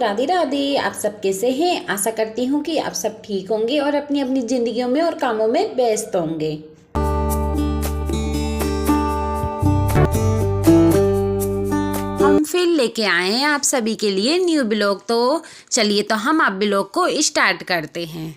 राधे राधे। आप सब कैसे हैं? आशा करती हूँ कि आप सब ठीक होंगे और अपनी अपनी ज़िंदगियों में और कामों में व्यस्त होंगे। हम फिर लेके आए हैं आप सभी के लिए न्यू ब्लॉग। तो चलिए तो हम आप ब्लॉग को स्टार्ट करते हैं।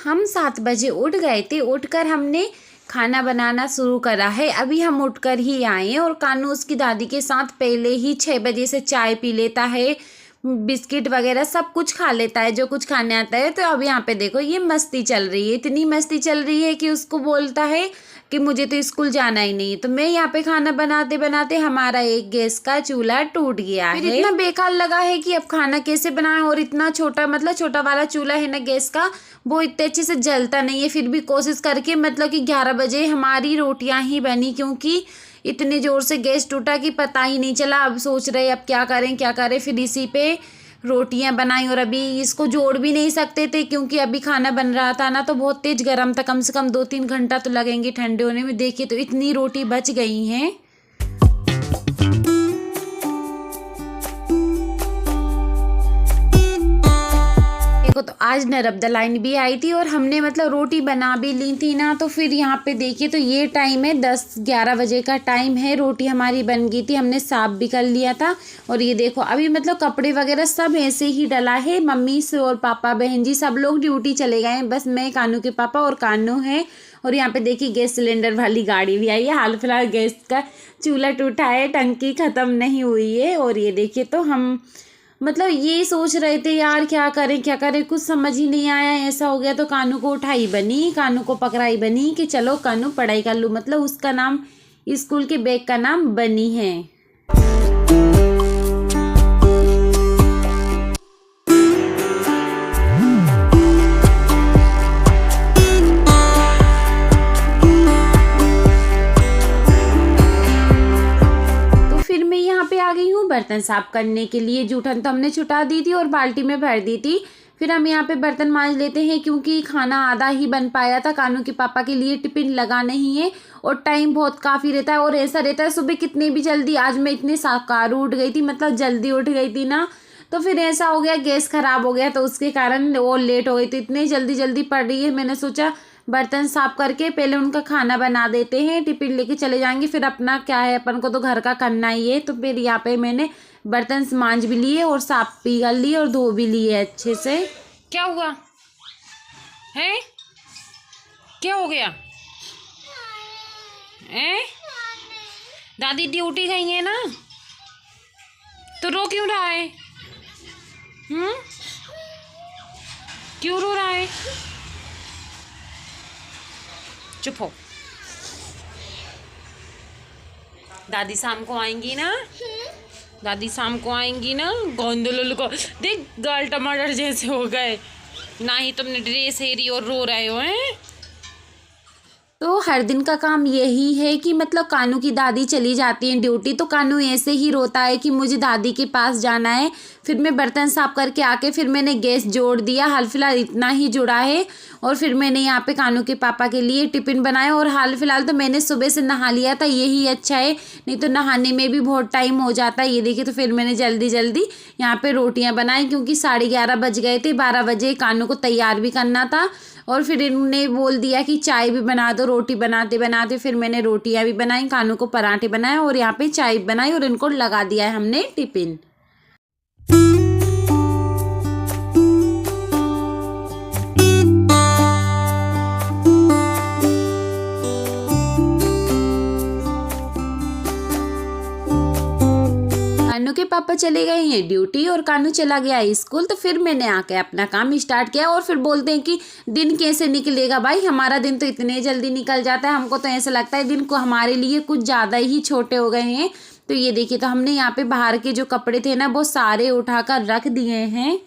हम 7 बजे उठ गए थे। उठकर हमने खाना बनाना शुरू करा है। अभी हम उठकर ही आए हैं और कानू उसकी दादी के साथ पहले ही 6 बजे से चाय पी लेता है, बिस्किट वगैरह सब कुछ खा लेता है जो कुछ खाने आता है। तो अब यहाँ पे देखो ये मस्ती चल रही है, इतनी मस्ती चल रही है कि उसको बोलता है कि मुझे तो स्कूल जाना ही नहीं। तो मैं यहाँ पे खाना बनाते बनाते हमारा एक गैस का चूल्हा टूट गया है। इतना बेकार लगा है कि अब खाना कैसे बनाएं। और इतना छोटा मतलब छोटा वाला चूल्हा है ना गैस का, वो इतने अच्छे से जलता नहीं है। फिर भी कोशिश करके मतलब कि 11 बजे हमारी रोटियां ही बनी, क्योंकि इतने ज़ोर से गैस टूटा कि पता ही नहीं चला। अब सोच रहे अब क्या करें। फिर इसी पे रोटियां बनाई और अभी इसको जोड़ भी नहीं सकते थे क्योंकि अभी खाना बन रहा था ना, तो बहुत तेज़ गर्म था। कम से कम 2-3 घंटा तो लगेंगे ठंडे होने में। देखिए तो इतनी रोटी बच गई हैं। तो आज नर्मदा लाइन भी आई थी और हमने मतलब रोटी बना भी ली थी ना। तो फिर यहाँ पे देखिए तो ये टाइम है 10-11 बजे का टाइम है। रोटी हमारी बन गई थी, हमने साफ भी कर लिया था। और ये देखो अभी मतलब कपड़े वगैरह सब ऐसे ही डला है। मम्मी से और पापा बहन जी सब लोग ड्यूटी चले गए हैं, बस मैं, कानू के पापा और कानू है। और यहाँ पे देखिए गैस सिलेंडर वाली गाड़ी भी आई है। हाल फिलहाल गैस का चूल्हा टूटा है, टंकी ख़त्म नहीं हुई है। और ये देखिए तो हम मतलब ये सोच रहे थे यार क्या करें, कुछ समझ ही नहीं आया। ऐसा हो गया तो कानू को उठाई बनी, कानू को पकड़ाई बनी कि चलो कानू पढ़ाई कर लूँ। मतलब उसका नाम स्कूल के बैग का नाम बनी है। आ गई हूँ बर्तन साफ करने के लिए। जूठन तो हमने छुटा दी थी और बाल्टी में भर दी थी। फिर हम यहाँ पे बर्तन मांज लेते हैं क्योंकि खाना आधा ही बन पाया था। कानू के पापा के लिए टिफिन लगा नहीं है और टाइम बहुत काफ़ी रहता है। और ऐसा रहता है सुबह कितनी भी जल्दी, आज मैं इतनी साकार उठ गई थी, मतलब जल्दी उठ गई थी ना, तो फिर ऐसा हो गया गैस ख़राब हो गया तो उसके कारण वो लेट हो गई। तो इतनी जल्दी पड़ रही है, मैंने सोचा बर्तन साफ करके पहले उनका खाना बना देते हैं, टिफिन लेके चले जाएंगे। फिर अपना क्या है, अपन को तो घर का करना ही है। तो फिर यहाँ पे मैंने बर्तन मांज भी लिए और साफ भी कर लिए और धो भी लिए अच्छे से। क्या हुआ है? क्या हो गया है? दादी ड्यूटी गई है ना, तो रो क्यों रहा है? क्यों रो रहा है? चुप हो। दादी शाम को आएंगी ना, दादी शाम को आएंगी ना। गोंदलो को देख, गाल टमाटर जैसे हो गए ना ही तुमने ड्रेस हेरी और रो रहे हो हैं। तो हर दिन का काम यही है कि मतलब कानू की दादी चली जाती है ड्यूटी, तो कानू ऐसे ही रोता है कि मुझे दादी के पास जाना है। फिर मैं बर्तन साफ करके आके फिर मैंने गैस जोड़ दिया। हाल फिलहाल इतना ही जुड़ा है। और फिर मैंने यहाँ पे कानू के पापा के लिए टिफ़िन बनाया। और हाल फिलहाल तो मैंने सुबह से नहा लिया था, यही अच्छा है, नहीं तो नहाने में भी बहुत टाइम हो जाता है। ये देखिए तो फिर मैंने जल्दी यहाँ पे रोटियाँ बनाई क्योंकि 11:30 बज गए थे। 12 बजे कानू को तैयार भी करना था। और फिर इन्होंने बोल दिया कि चाय भी बना दो। रोटी बनाते बनाते फिर मैंने रोटियां भी बनाई, कानू को पराठे बनाए और यहाँ पे चाय बनाई और इनको लगा दिया है हमने टिफिन। कानू के पापा चले गए हैं ड्यूटी और कानू चला गया स्कूल। तो फिर मैंने आके अपना काम स्टार्ट किया। और फिर बोलते हैं कि दिन कैसे निकलेगा भाई, हमारा दिन तो इतने जल्दी निकल जाता है। हमको तो ऐसा लगता है दिन को हमारे लिए कुछ ज़्यादा ही छोटे हो गए हैं। तो ये देखिए तो हमने यहाँ पे बाहर के जो कपड़े थे ना वो सारे उठाकर रख दिए हैं।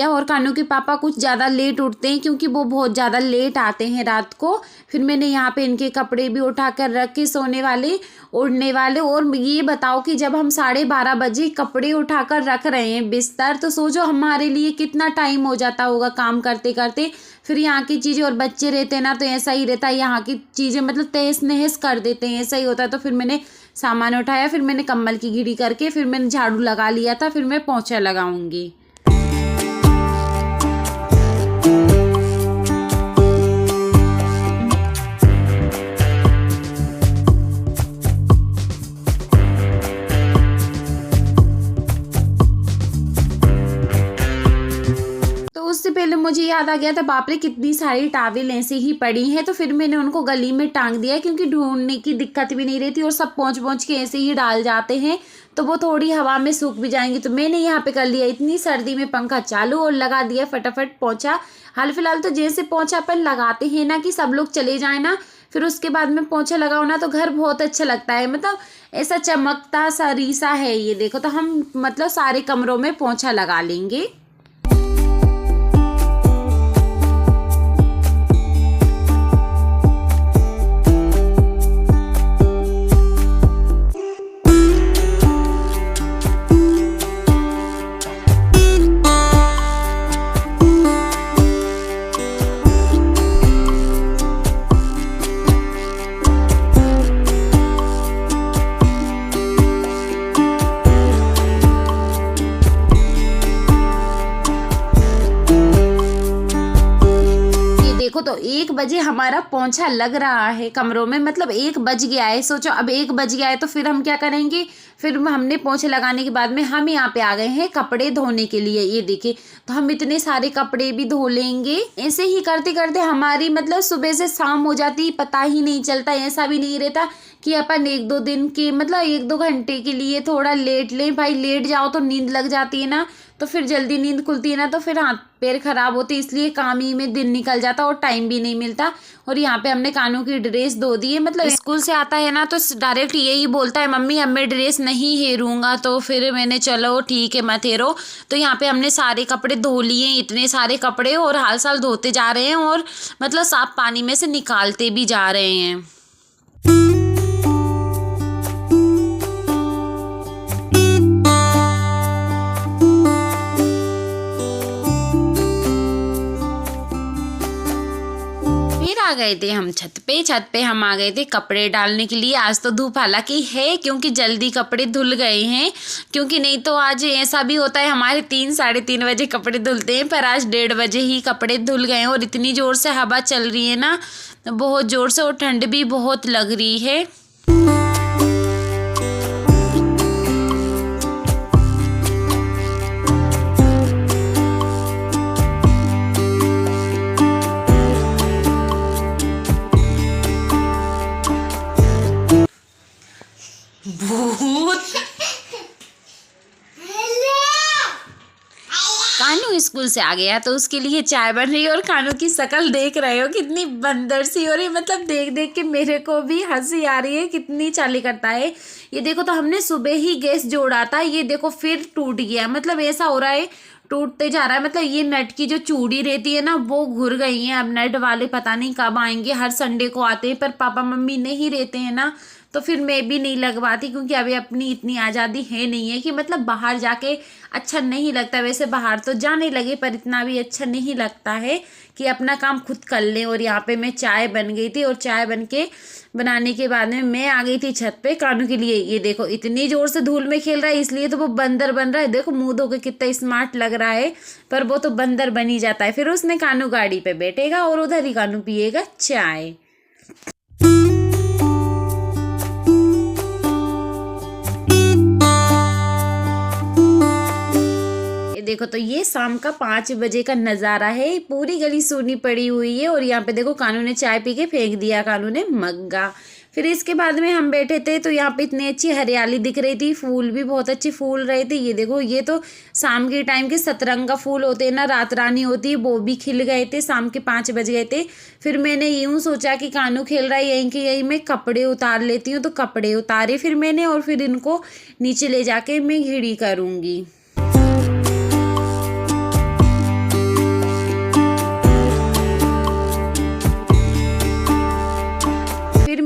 और कानू के पापा कुछ ज़्यादा लेट उठते हैं क्योंकि वो बहुत ज़्यादा लेट आते हैं रात को। फिर मैंने यहाँ पे इनके कपड़े भी उठा कर रख के सोने वाले उड़ने वाले। और ये बताओ कि जब हम 12:30 बजे कपड़े उठा कर रख रहे हैं बिस्तर, तो सोचो हमारे लिए कितना टाइम हो जाता होगा काम करते करते। फिर यहाँ की चीज़ें, और बच्चे रहते हैं ना तो ऐसा ही रहता है, यहाँ की चीज़ें मतलब तहस नहस कर देते हैं, ऐसा ही होता है। तो फिर मैंने सामान उठाया, फिर मैंने कंबल की घिरी करके फिर मैंने झाड़ू लगा लिया था, फिर मैं पोंछा लगाऊंगी। उससे पहले मुझे याद आ गया था, बाप रे कितनी सारी टॉवेल ऐसे ही पड़ी हैं। तो फिर मैंने उनको गली में टांग दिया क्योंकि ढूंढने की दिक्कत भी नहीं रहती और सब पहुँच पहुँच के ऐसे ही डाल जाते हैं, तो वो थोड़ी हवा में सूख भी जाएंगी। तो मैंने यहाँ पे कर लिया इतनी सर्दी में पंखा चालू और लगा दिया फटाफट पोंछा। हाल फिलहाल तो जैसे पोंछा अपन लगाते हैं ना कि सब लोग चले जाए ना, फिर उसके बाद में पोंछा लगाओ ना तो घर बहुत अच्छा लगता है, मतलब ऐसा चमकता सा रीसा है। ये देखो, तो हम मतलब सारे कमरों में पोंछा लगा लेंगे। देखो तो 1 बजे हमारा पोंछा लग रहा है कमरों में, मतलब 1 बज गया है। सोचो अब 1 बज गया है तो फिर हम क्या करेंगे। फिर हमने पोंछे लगाने के बाद में हम यहाँ पे आ गए हैं कपड़े धोने के लिए। ये देखिए, तो हम इतने सारे कपड़े भी धो लेंगे। ऐसे ही करते करते हमारी मतलब सुबह से शाम हो जाती, पता ही नहीं चलता। ऐसा भी नहीं रहता कि अपन 1-2 दिन के मतलब 1-2 घंटे के लिए थोड़ा लेट लें। भाई लेट जाओ तो नींद लग जाती है ना, तो फिर जल्दी नींद खुलती है ना, तो फिर हाथ पैर खराब होते, इसलिए काम ही में दिन निकल जाता और टाइम भी नहीं मिलता। और यहाँ पे हमने कानू की ड्रेस धो दी है, मतलब स्कूल से आता है ना तो डायरेक्ट यही बोलता है, मम्मी अब मैं ड्रेस नहीं हेरूंगा। तो फिर मैंने चलो ठीक है मत हेरो। तो यहाँ पे हमने सारे कपड़े धो लिए, इतने सारे कपड़े, और हाल साल धोते जा रहे हैं और मतलब साफ पानी में से निकालते भी जा रहे हैं। आ गए थे हम छत पे हम आ गए थे कपड़े डालने के लिए। आज तो धूप हालांकि है क्योंकि जल्दी कपड़े धुल गए हैं, क्योंकि नहीं तो आज ऐसा भी होता है हमारे 3-3:30 बजे कपड़े धुलते हैं, पर आज 1:30 बजे ही कपड़े धुल गए हैं। और इतनी ज़ोर से हवा चल रही है ना, बहुत ज़ोर से, और ठंड भी बहुत लग रही है। कानू स्कूल से आ गया तो उसके लिए चाय बन रही है, और कानू की शक्ल देख रहे हो कितनी बंदर सी हो रही है, मतलब देख देख के मेरे को भी हंसी आ रही है, कितनी चाली करता है। ये देखो, तो हमने सुबह ही गैस जोड़ा था, ये देखो फिर टूट गया, मतलब ऐसा हो रहा है टूटते जा रहा है। मतलब ये नट की जो चूड़ी रहती है ना वो घुर गई है। अब नट वाले पता नहीं कब आएंगे, हर संडे को आते हैं, पर पापा मम्मी नहीं रहते हैं ना, तो फिर मैं भी नहीं लगवाती, क्योंकि अभी अपनी इतनी आज़ादी है नहीं है कि मतलब बाहर जाके अच्छा नहीं लगता। वैसे बाहर तो जाने लगे पर इतना भी अच्छा नहीं लगता है कि अपना काम खुद कर लें। और यहाँ पे मैं चाय बन गई थी, और चाय बनाने के बाद में मैं आ गई थी छत पे कानू के लिए। ये देखो इतनी ज़ोर से धूल में खेल रहा है, इसलिए तो वो बंदर बन रहा है। देखो मुँह धो के कितना स्मार्ट लग रहा है, पर वो तो बंदर बन ही जाता है। फिर उसने कानू गाड़ी पे बैठेगा और उधर ही कानू पिएगा चाय। देखो, तो ये शाम का 5 बजे का नज़ारा है, पूरी गली सूनी पड़ी हुई है। और यहाँ पे देखो कानू ने चाय पी के फेंक दिया, कानू ने मग्गा। फिर इसके बाद में हम बैठे थे तो यहाँ पे इतनी अच्छी हरियाली दिख रही थी, फूल भी बहुत अच्छे फूल रहे थे। ये देखो, ये तो शाम के टाइम के सतरंगा फूल होते हैं ना, रात रानी होती है, वो भी खिल गए थे। शाम के 5 बज गए थे। फिर मैंने यूँ सोचा कि कानू खेल रहा है यहीं के यहीं, मैं कपड़े उतार लेती हूँ, तो कपड़े उतारे फिर मैंने, और फिर इनको नीचे ले जाके मैं घिड़ी करूँगी।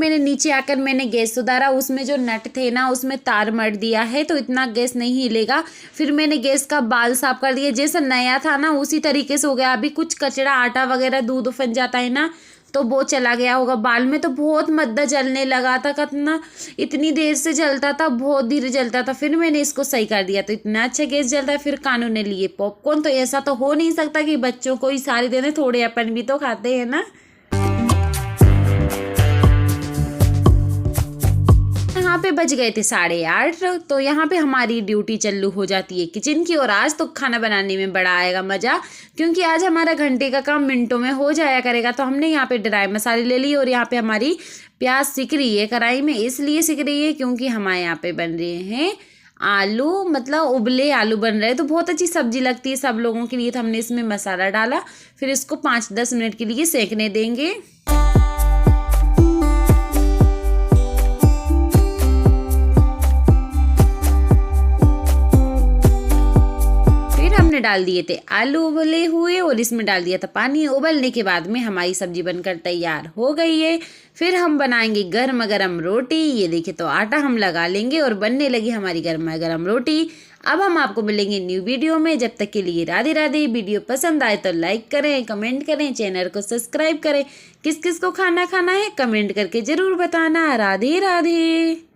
मैंने नीचे आकर मैंने गैस सुधारा, उसमें जो नट थे ना उसमें तार मर दिया है, तो इतना गैस नहीं हिलेगा। फिर मैंने गैस का बाल साफ कर दिया, जैसा नया था ना उसी तरीके से हो गया। अभी कुछ कचरा आटा वगैरह दूध फंस जाता है ना तो वो चला गया होगा। बाल में तो बहुत मद्दा जलने लगा था, कितना इतनी देर से जलता था, बहुत धीरे जलता था। फिर मैंने इसको सही कर दिया तो इतना अच्छा गैस जलता है। फिर कानू ने लिए पॉपकॉर्न, तो ऐसा तो हो नहीं सकता कि बच्चों को ही सारे देने, थोड़े अपन भी तो खाते हैं ना। यहाँ पे बज गए थे 8:30, तो यहाँ पे हमारी ड्यूटी चालू हो जाती है किचन की। और आज तो खाना बनाने में बड़ा आएगा मज़ा, क्योंकि आज हमारा घंटे का काम मिनटों में हो जाया करेगा। तो हमने यहाँ पे ड्राई मसाले ले लिए और यहाँ पे हमारी प्याज सिक रही है कढ़ाई में, इसलिए सिक रही है क्योंकि हमारे यहाँ पे बन रहे हैं आलू, मतलब उबले आलू बन रहे हैं। तो बहुत अच्छी सब्जी लगती है सब लोगों के लिए। तो हमने इसमें मसाला डाला, फिर इसको 5-10 मिनट के लिए सेकने देंगे। डाल दिए थे आलू उबले हुए और इसमें डाल दिया था पानी। उबलने के बाद में हमारी सब्जी बनकर तैयार हो गई है। फिर हम बनाएंगे गर्मा गर्म रोटी। ये देखिए, तो आटा हम लगा लेंगे और बनने लगी हमारी गर्मा गर्म रोटी। अब हम आपको मिलेंगे न्यू वीडियो में, जब तक के लिए राधे राधे। वीडियो पसंद आए तो लाइक करें, कमेंट करें, चैनल को सब्सक्राइब करें। किस किस को खाना खाना है कमेंट करके जरूर बताना। राधे राधे।